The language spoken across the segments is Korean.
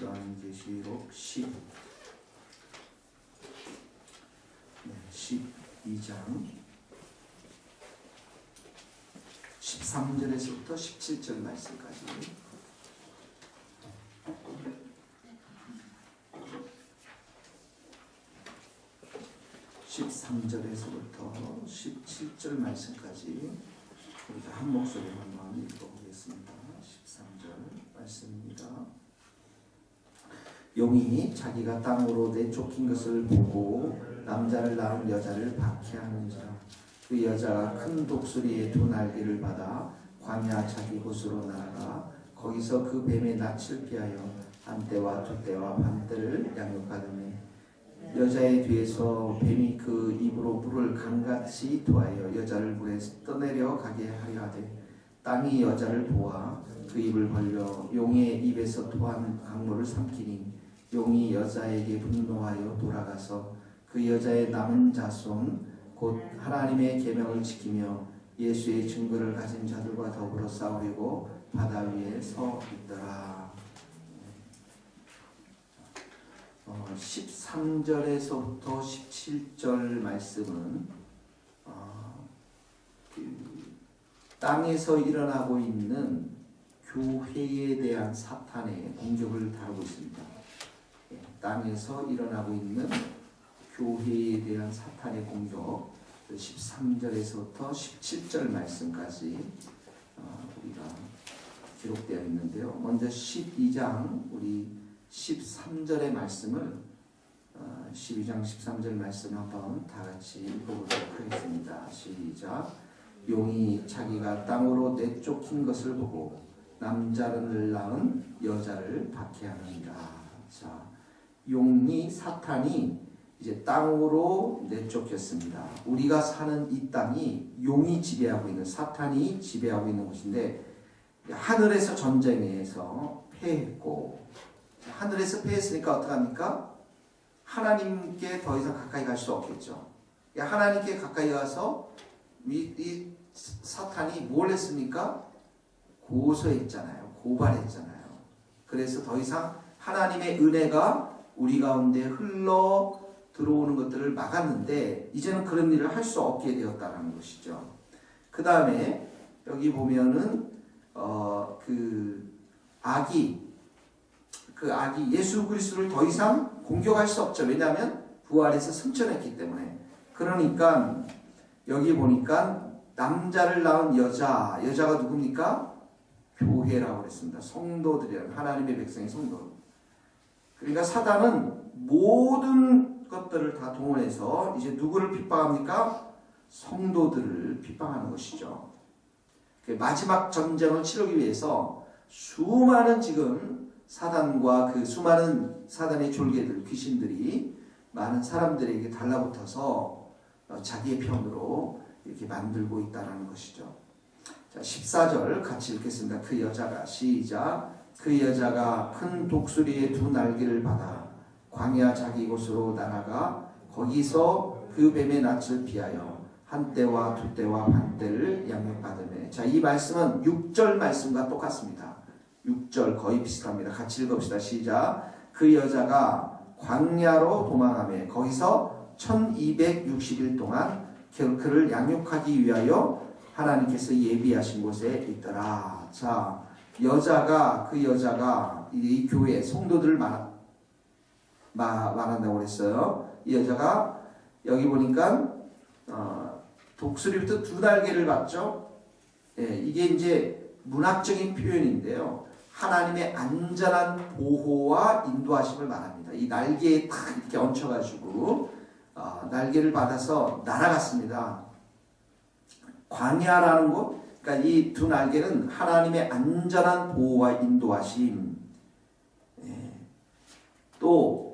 요한계시록 12장 13절에서부터 17절 말씀까지. (13절에서부터) 17절 말씀까지 우리가 한 목소리로 한번 읽어보겠습니다. 13절 말씀입니다. 용이 자기가 땅으로 내쫓긴 것을 보고 남자를 낳은 여자를 박해하는지라. 그 여자가 큰 독수리의 두 날개를 받아 광야 자기 곳으로 날아가 거기서 그 뱀의 낯을 피하여 한때와 두때와 반때를 양육하더니 여자의 뒤에서 뱀이 그 입으로 물을 강같이 토하여 여자를 물에 떠내려 가게 하려 하되 땅이 여자를 보아 그 입을 벌려 용의 입에서 토한 강물을 삼키니 용이 여자에게 분노하여 돌아가서 그 여자의 남은 자손 곧 하나님의 계명을 지키며 예수의 증거를 가진 자들과 더불어 싸우려고 바다 위에 서 있더라. 13절에서부터 17절 말씀은 땅에서 일어나고 있는 교회에 대한 사탄의 공격을 다루고 있습니다. 땅에서 일어나고 있는 교회에 대한 사탄의 공격, 13절에서부터 17절 말씀까지 우리가 기록되어 있는데요. 먼저 12장 우리 13절의 말씀을 12장 13절 말씀 한번 다 같이 읽어보도록 하겠습니다. 시작. 용이 자기가 땅으로 내쫓긴 것을 보고 남자를 낳은 여자를 박해하느니라. 자, 용이 사탄이 이제 땅으로 내쫓겼습니다. 우리가 사는 이 땅이 용이 지배하고 있는, 사탄이 지배하고 있는 곳인데 하늘에서 전쟁에서 패했고, 하늘에서 패했으니까 어떡합니까? 하나님께 더 이상 가까이 갈 수 없겠죠. 하나님께 가까이 가서 이 사탄이 뭘 했습니까? 고소했잖아요. 고발했잖아요. 그래서 더 이상 하나님의 은혜가 우리 가운데 흘러 들어오는 것들을 막았는데 이제는 그런 일을 할 수 없게 되었다는 것이죠. 그 다음에 여기 보면은 그 악이 예수 그리스도를 더 이상 공격할 수 없죠. 왜냐하면 부활해서 승천했기 때문에. 그러니까 여기 보니까 남자를 낳은 여자가 누굽니까? 교회라고 그랬습니다. 성도들이라는, 하나님의 백성의 성도. 그러니까 사단은 모든 것들을 다 동원해서 이제 누구를 핍박합니까? 성도들을 핍박하는 것이죠. 마지막 전쟁을 치르기 위해서 수많은 지금 사단과 그 수많은 사단의 졸개들, 귀신들이 많은 사람들에게 달라붙어서 자기의 편으로 이렇게 만들고 있다는 것이죠. 자, 14절 같이 읽겠습니다. 그 여자가, 시작. 그 여자가 큰 독수리의 두 날개를 받아 광야 자기 곳으로 날아가 거기서 그 뱀의 낯을 피하여 한때와 두때와 반때를 양육받으며. 자, 이 말씀은 6절 말씀과 똑같습니다. 6절 거의 비슷합니다. 같이 읽읍시다. 시작. 그 여자가 광야로 도망하며 거기서 1260일 동안 그를 양육하기 위하여 하나님께서 예비하신 곳에 있더라. 자, 그 여자가 이 교회 성도들을 말한다고 했어요. 이 여자가 여기 보니까 독수리부터 두 날개를 받죠. 이게 이제 문학적인 표현인데요. 하나님의 안전한 보호와 인도하심을 말합니다. 이 날개에 탁 이렇게 얹혀가지고 날개를 받아서 날아갔습니다. 광야라는 곳, 그러니까 이 두 날개는 하나님의 안전한 보호와 인도하심. 또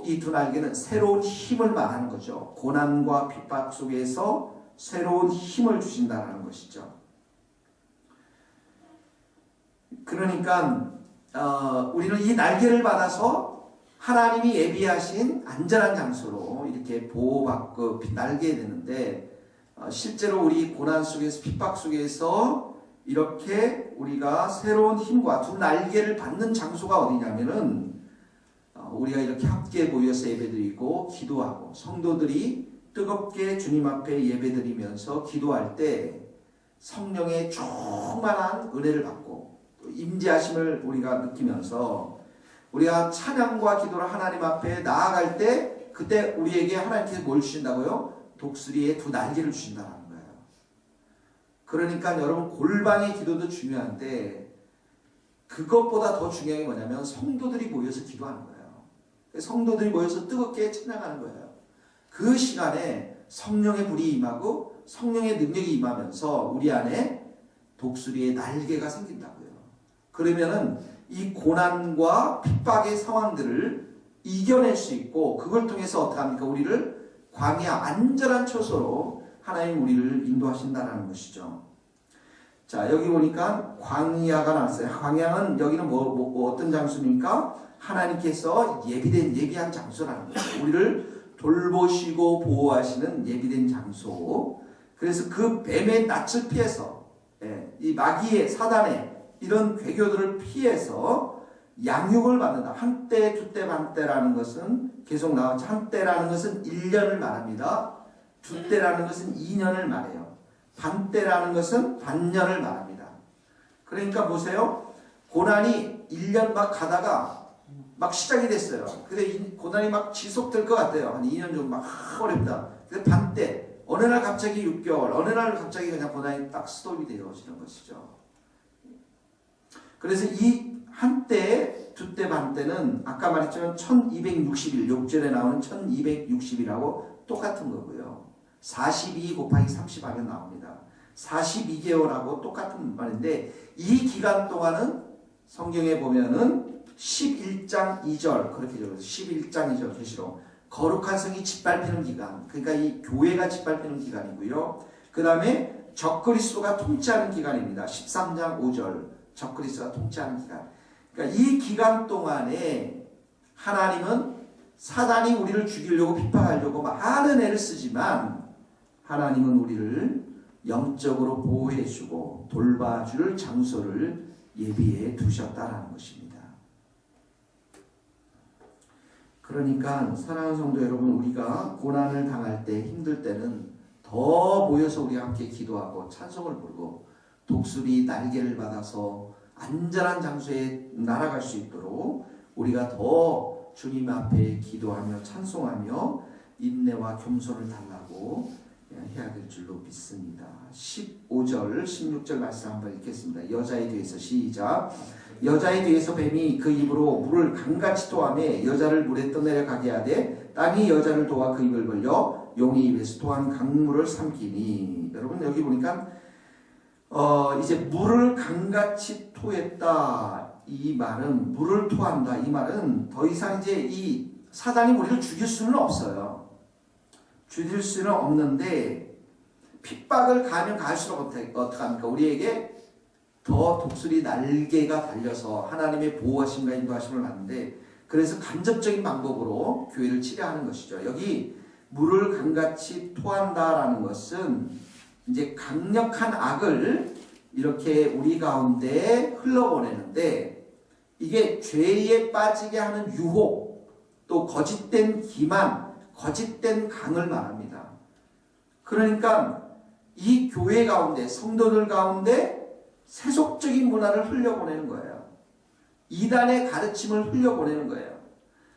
이 두 날개는 새로운 힘을 말하는 거죠. 고난과 핍박 속에서 새로운 힘을 주신다는 것이죠. 그러니까 우리는 이 날개를 받아서 하나님이 예비하신 안전한 장소로 이렇게 보호받고 날게 되는데 실제로 우리 고난 속에서 핍박 속에서 이렇게 우리가 새로운 힘과 두 날개를 받는 장소가 어디냐면은 우리가 이렇게 함께 모여서 예배드리고 기도하고 성도들이 뜨겁게 주님 앞에 예배드리면서 기도할 때 성령의 충만한 은혜를 받고 또 임재하심을 우리가 느끼면서 우리가 찬양과 기도를 하나님 앞에 나아갈 때 그때 우리에게 하나님께서 뭘 주신다고요? 독수리의 두 날개를 주신다는 거예요. 그러니까 여러분 골방의 기도도 중요한데 그것보다 더 중요한 게 뭐냐면 성도들이 모여서 기도하는 거예요. 성도들이 모여서 뜨겁게 찬양하는 거예요. 그 시간에 성령의 불이 임하고 성령의 능력이 임하면서 우리 안에 독수리의 날개가 생긴다고요. 그러면은 이 고난과 핍박의 상황들을 이겨낼 수 있고 그걸 통해서 어떻게 합니까? 우리를 광야 안전한 처소로 하나님 우리를 인도하신다는 것이죠. 자, 여기 보니까 광야가 나왔어요. 광야는 여기는 어떤 장소입니까? 하나님께서 예비한 장소라는 거예요. 우리를 돌보시고 보호하시는 예비된 장소. 그래서 그 뱀의 낯을 피해서 이 마귀의 사단의 이런 괴교들을 피해서 양육을 받는다. 한때, 두때, 반때라는 것은 계속 나왔죠. 한때라는 것은 1년을 말합니다. 두때라는 것은 2년을 말해요. 반때라는 것은 반년을 말합니다. 그러니까 보세요. 고난이 1년 막 가다가 막 시작이 됐어요. 근데 이 고난이 막 지속될 것 같아요. 한 2년 정도 막 어렵다. 근데 반때, 어느 날 갑자기 6개월, 어느 날 갑자기 그냥 고난이 딱 스톱이 되어지는 것이죠. 그래서 이 한때, 두때, 반때는 아까 말했지만 1260일, 6절에 나오는 1260일하고 똑같은 거고요. 42 곱하기 30 하면 나옵니다. 42개월하고 똑같은 말인데 이 기간 동안은 성경에 보면은 11장 2절 그렇게 적어서 11장 2절 계시록 거룩한 성이 짓밟히는 기간, 그러니까 이 교회가 짓밟히는 기간이고요. 그 다음에 적그리스도가 통치하는 기간입니다. 13장 5절 적그리스도가 통치하는 기간. 그러니까 이 기간 동안에 하나님은 사단이 우리를 죽이려고 핍박하려고 많은 애를 쓰지만 하나님은 우리를 영적으로 보호해주고 돌봐줄 장소를 예비해 두셨다라는 것입니다. 그러니까 사랑하는 성도 여러분, 우리가 고난을 당할 때 힘들 때는 더 모여서 우리가 함께 기도하고 찬송을 부르고 독수리 날개를 받아서 안전한 장소에 날아갈 수 있도록 우리가 더 주님 앞에 기도하며 찬송하며 인내와 겸손을 달라고 해야 될 줄로 믿습니다. 15절, 16절 말씀 한번 읽겠습니다. 여자의 뒤에서 시작. 여자의 뒤에서 뱀이 그 입으로 물을 강같이 토하며 여자를 물에 떠내려가게 하되 땅이 여자를 도와 그 입을 벌려 용이 입에서 토한 강물을 삼키니. 여러분 여기 보니까 이제 물을 강같이 토했다. 이 말은 물을 토한다. 이 말은 더 이상 이제 이 사단이 우리를 죽일 수는 없어요. 죽일 수는 없는데 핍박을 가면 갈수록 어떡합니까? 우리에게 더 독수리 날개가 달려서 하나님의 보호하심과 인도하심을 받는데 그래서 간접적인 방법으로 교회를 치료하는 것이죠. 여기 물을 강같이 토한다라는 것은 이제 강력한 악을 이렇게 우리 가운데 흘러보내는데 이게 죄에 빠지게 하는 유혹 또 거짓된 기만 거짓된 강을 말합니다. 그러니까 이 교회 가운데 성도들 가운데 세속적인 문화를 흘려보내는 거예요. 이단의 가르침을 흘려보내는 거예요.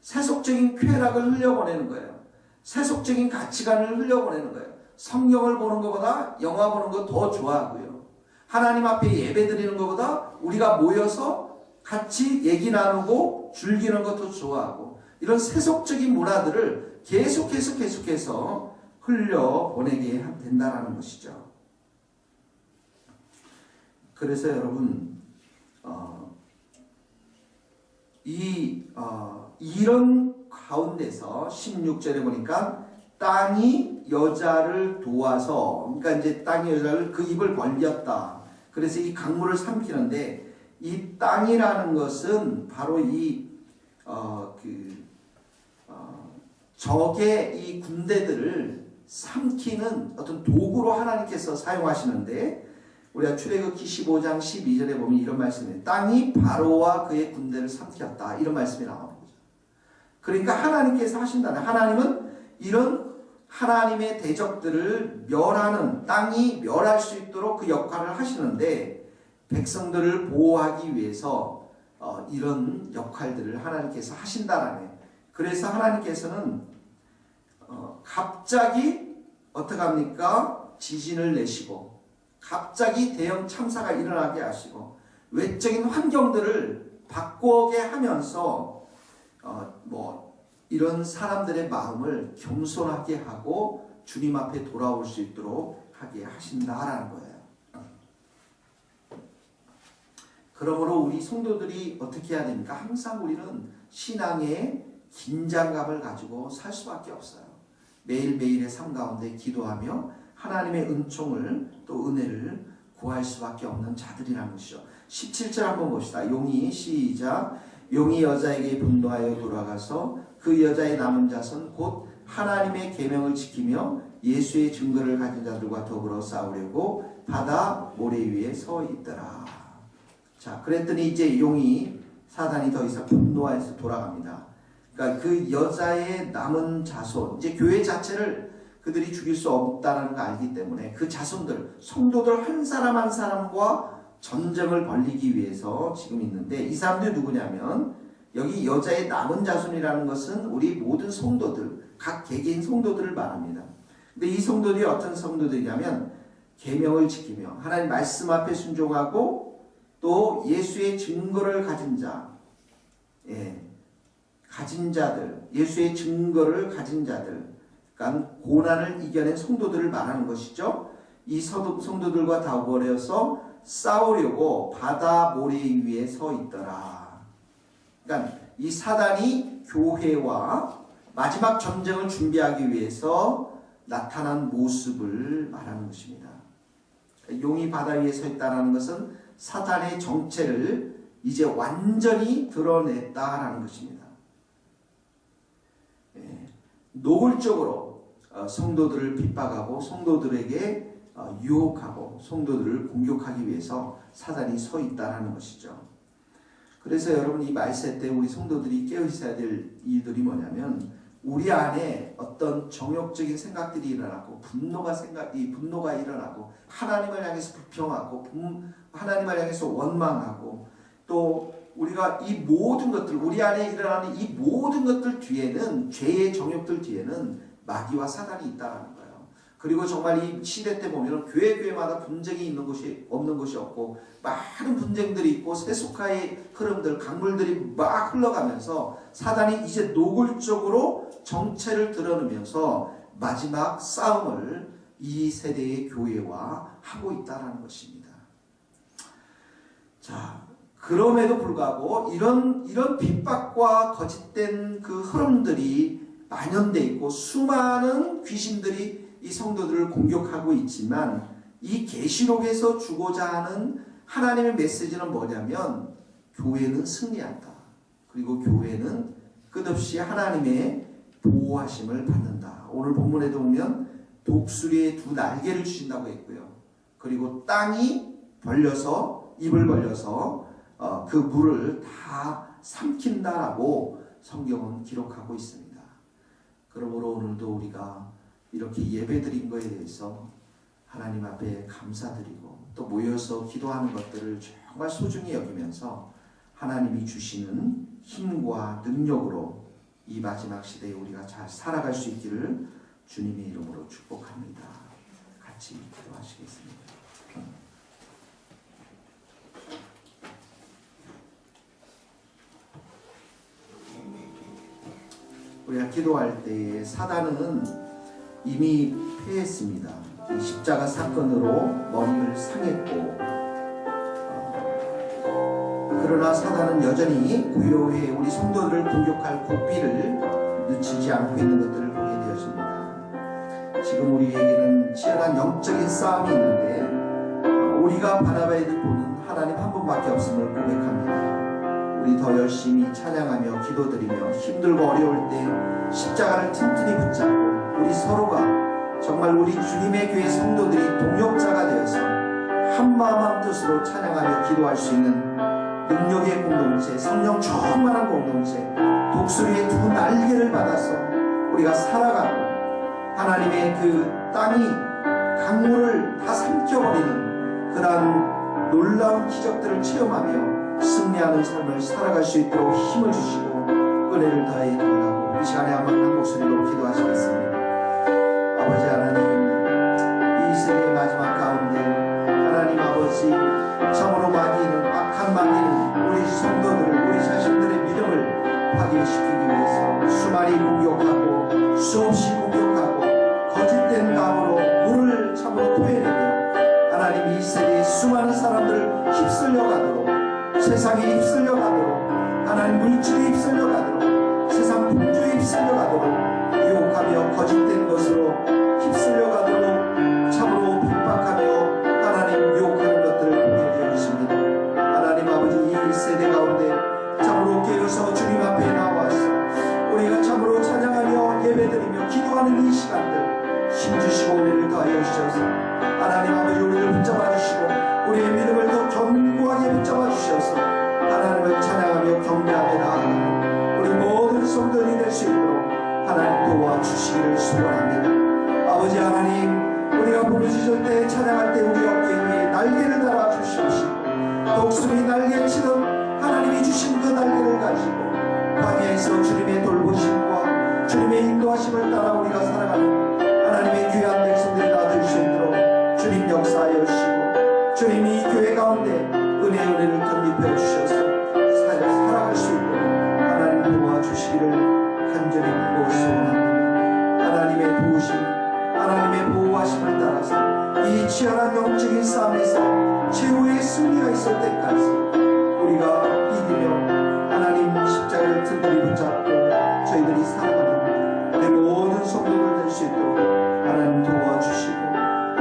세속적인 쾌락을 흘려보내는 거예요. 세속적인 가치관을 흘려보내는 거예요. 성경을 보는 것보다 영화 보는 거 더 좋아하고요. 하나님 앞에 예배 드리는 것보다 우리가 모여서 같이 얘기 나누고 즐기는 것도 좋아하고 이런 세속적인 문화들을 계속해서 흘려보내게 된다는 것이죠. 그래서 여러분 이런 가운데서 16절에 보니까 땅이 여자를 도와서 그러니까 이제 땅이 여자를 그 입을 벌렸다. 그래서 이 강물을 삼키는데 이 땅이라는 것은 바로 적의 이 군대들을 삼키는 어떤 도구로 하나님께서 사용하시는데 우리가 출애굽기 15장 12절에 보면 이런 말씀이에요. 땅이 바로와 그의 군대를 삼켰다. 이런 말씀이 나오는 거죠. 그러니까 하나님께서 하신다는, 하나님은 이런 하나님의 대적들을 멸하는, 땅이 멸할 수 있도록 그 역할을 하시는데 백성들을 보호하기 위해서 이런 역할들을 하나님께서 하신다라는 거예요. 그래서 하나님께서는 갑자기 어떻게 합니까? 지진을 내시고 갑자기 대형 참사가 일어나게 하시고 외적인 환경들을 바꾸게 하면서 이런 사람들의 마음을 겸손하게 하고 주님 앞에 돌아올 수 있도록 하게 하신다라는 거예요. 그러므로 우리 성도들이 어떻게 해야 됩니까? 항상 우리는 신앙의 긴장감을 가지고 살 수밖에 없어요. 매일매일의 삶 가운데 기도하며 하나님의 은총을 또 은혜를 구할 수밖에 없는 자들이라는 것이죠. 17절 한번 봅시다. 용이 시작. 용이 여자에게 분노하여 돌아가서 그 여자의 남은 자손 곧 하나님의 계명을 지키며 예수의 증거를 가진 자들과 더불어 싸우려고 바다 모래 위에 서 있더라. 자, 그랬더니 이제 용이 사단이 더 이상 분노해서 돌아갑니다. 그러니까 그 여자의 남은 자손, 이제 교회 자체를 그들이 죽일 수 없다는 걸 알기 때문에 그 자손들, 성도들 한 사람 한 사람과 전쟁을 벌이기 위해서 지금 있는데, 이 사람들이 누구냐면 여기 여자의 남은 자손이라는 것은 우리 모든 성도들, 각 개개인 성도들을 말합니다. 근데 이 성도들이 어떤 성도들이냐면 계명을 지키며 하나님 말씀 앞에 순종하고 또 예수의 증거를 가진 자, 가진 자들, 예수의 증거를 가진 자들, 그러니까 고난을 이겨낸 성도들을 말하는 것이죠. 이 성도들과 더불어서 싸우려고 바다 모래 위에 서 있더라. 그러니까 이 사단이 교회와 마지막 전쟁을 준비하기 위해서 나타난 모습을 말하는 것입니다. 용이 바다 위에 서 있다는 것은 사단의 정체를 이제 완전히 드러냈다라는 것입니다. 노골적으로 성도들을 핍박하고 성도들에게 유혹하고 성도들을 공격하기 위해서 사단이 서 있다는 것이죠. 그래서 여러분, 이 말세 때 우리 성도들이 깨어 있어야 될 일들이 뭐냐면 우리 안에 어떤 정욕적인 생각들이 일어나고 분노가 일어나고 하나님을 향해서 불평하고 하나님을 향해서 원망하고 또 우리가 이 모든 것들, 우리 안에 일어나는 이 모든 것들 뒤에는, 죄의 정욕들 뒤에는 마귀와 사단이 있다는 거예요. 그리고 정말 이 시대 때 보면 교회마다 분쟁이 있는 곳이 없는 곳이 없고 많은 분쟁들이 있고 세속화의 흐름들, 강물들이 막 흘러가면서 사단이 이제 노골적으로 정체를 드러내면서 마지막 싸움을 이 세대의 교회와 하고 있다는 것입니다. 자, 그럼에도 불구하고 이런 핍박과 거짓된 그 흐름들이 만연돼 있고 수많은 귀신들이 이 성도들을 공격하고 있지만, 이 계시록에서 주고자 하는 하나님의 메시지는 뭐냐면 교회는 승리한다. 그리고 교회는 끝없이 하나님의 보호하심을 받는다. 오늘 본문에도 보면 독수리의 두 날개를 주신다고 했고요. 그리고 땅이 입을 벌려서 그 물을 다 삼킨다라고 성경은 기록하고 있습니다. 그러므로 오늘도 우리가 이렇게 예배드린 것에 대해서 하나님 앞에 감사드리고 또 모여서 기도하는 것들을 정말 소중히 여기면서 하나님이 주시는 힘과 능력으로 이 마지막 시대에 우리가 잘 살아갈 수 있기를 주님의 이름으로 축복합니다. 같이 기도하시겠습니다. 우리가 기도할 때에 사단은 이미 패했습니다. 이 십자가 사건으로 머리를 상했고, 그러나 사단은 여전히 고요해 우리 성도들을 공격할 고삐를 늦추지 않고 있는 것들을 보게 되었습니다. 지금 우리에게는 치열한 영적인 싸움이 있는데 우리가 바라봐야 될 분은 하나님 한 분밖에 없음을 고백합니다. 우리 더 열심히 찬양하며 기도드리며 힘들고 어려울 때 십자가를 튼튼히 붙잡고 우리 서로가 정말 우리 주님의 교회 성도들이 동역자가 되어서 한마음 한뜻으로 찬양하며 기도할 수 있는 능력의 공동체, 성령 충만한 공동체, 독수리의 두 날개를 받아서 우리가 살아가고 하나님의 그 땅이 강물을 다 삼켜버리는 그러한 놀라운 기적들을 체험하며 승리하는 삶을 살아갈 수 있도록 힘을 주시고 은혜를 더해 달라고 이 시간에 한 목소리로 기도하시겠습니다. 아버지 하나님, 이 세대의 마지막 가운데 하나님 아버지, 참으로 마귀는, 악한 마귀는 우리 성도들을, 우리 자신들의 믿음을 파괴시키기 위해서 수많이 공격하고 수없이 공격하고 거짓된 감으로 물을 참으로 토해내며 하나님 이 세대의 수많은 사람들을 휩쓸려 가도록, 세상에 휩쓸려 가도록, 하나님 물질에 휩쓸려 가도록, 세상 풍조에 휩쓸려 가도록, 유혹하며 거짓된 것으로 휩쓸려 가도록 참으로 핍박하며 하나님 유혹하는 것들을 보게 되어 있습니다. 하나님 아버지, 이 세대 가운데 참으로 깨어서 주님 앞에 나와서 우리가 참으로 찬양하며 예배드리며 기도하는 이 시간들 힘주시고 우리를 더하여 주셔서 하나님 아버지, 우리를 붙잡아 주시고 우리의 믿음을 더 견고하게 붙잡아 주셔서 하나님을 찬양하며 경배하며 나아가는 우리 모든 성도들이 될 수 있도록 하나님 도와주시기를 소원합니다. 아버지 하나님, 우리가 부르짖을 때, 찬양할 때 우리 어깨 위에 날개를 달아 주시옵시고 독수리 날개치던 하나님이 주신 그 날개를 가지고 광야에서 주님의 돌보심과 주님의 인도하심을 따라 우리가 살아가는 하나님의 귀한 백성들이 다 될 수 있도록 주님 역사하여 주시고 주님이 교회 가운데 은혜를 덧입혀 주셔서 살아갈 수 있도록 하나님 도와주시기를 간절히 기도 소원합니다. 하나님의 도우심, 하나님의 보호하심을 따라서 이 치열한 영적인 싸움에서 최후의 승리가 있을 때까지 우리가 이기며 하나님 십자가를 튼튼히 붙잡고 저희들이 살아가는 우리 모든 성도들 될 수 있도록 하나님 도와주시고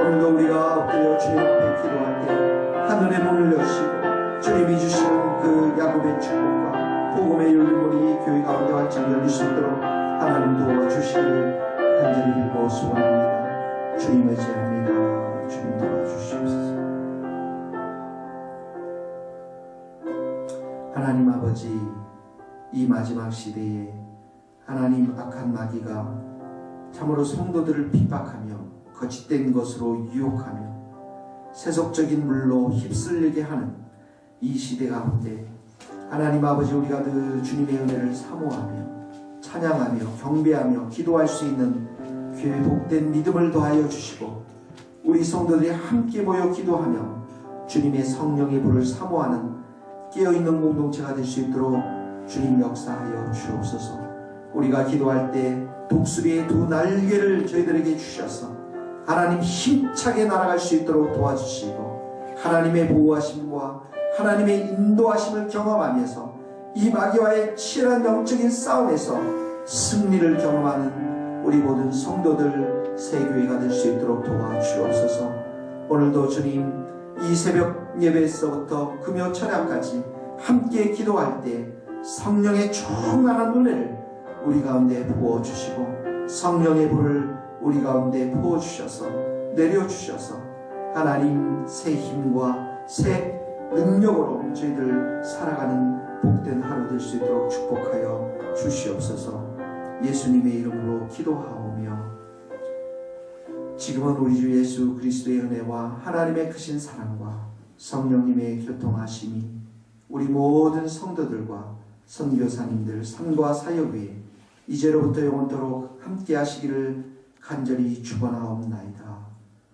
오늘도 우리가 엎드려 주님 앞에 기도할 때 하늘의 문을 여시고 주님이 주시는 그 야곱의 축복과 복음의 열림문이 교회 가운데 활짝 열릴 수 있도록 하나님 도와주시기를 간절히 빌고 소원합니다. 주님 의지합니다. 주님 도와주시옵소서. 하나님 아버지, 이 마지막 시대에 하나님 악한 마귀가 참으로 성도들을 핍박하며 거짓된 것으로 유혹하며 세속적인 물로 휩쓸리게 하는 이 시대 가운데 하나님 아버지, 우리가 늘 주님의 은혜를 사모하며 찬양하며 경배하며 기도할 수 있는 교회 복된 믿음을 더하여 주시고 우리 성도들이 함께 모여 기도하며 주님의 성령의 불을 사모하는 깨어있는 공동체가 될 수 있도록 주님 역사하여 주옵소서. 우리가 기도할 때 독수리의 두 날개를 저희들에게 주셔서 하나님 힘차게 날아갈 수 있도록 도와주시고 하나님의 보호하심과 하나님의 인도하심을 경험하면서 이 마귀와의 치열한 영적인 싸움에서 승리를 경험하는 우리 모든 성도들 새교회가 될 수 있도록 도와주옵소서. 오늘도 주님, 이 새벽 예배에서부터 금요 철야까지 함께 기도할 때 성령의 충만한 은혜를 우리 가운데 부어주시고 성령의 불을 우리 가운데 부어주셔서 내려주셔서 하나님 새 힘과 새 능력으로 저희들 살아가는 복된 하루 될 수 있도록 축복하여 주시옵소서. 예수님의 이름으로 기도하오며 지금은 우리 주 예수 그리스도의 은혜와 하나님의 크신 사랑과 성령님의 교통하심이 우리 모든 성도들과 선교사님들 산과 사역 위에 이제로부터 영원토록 함께 하시기를 간절히 축원하옵나이다.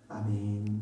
아멘.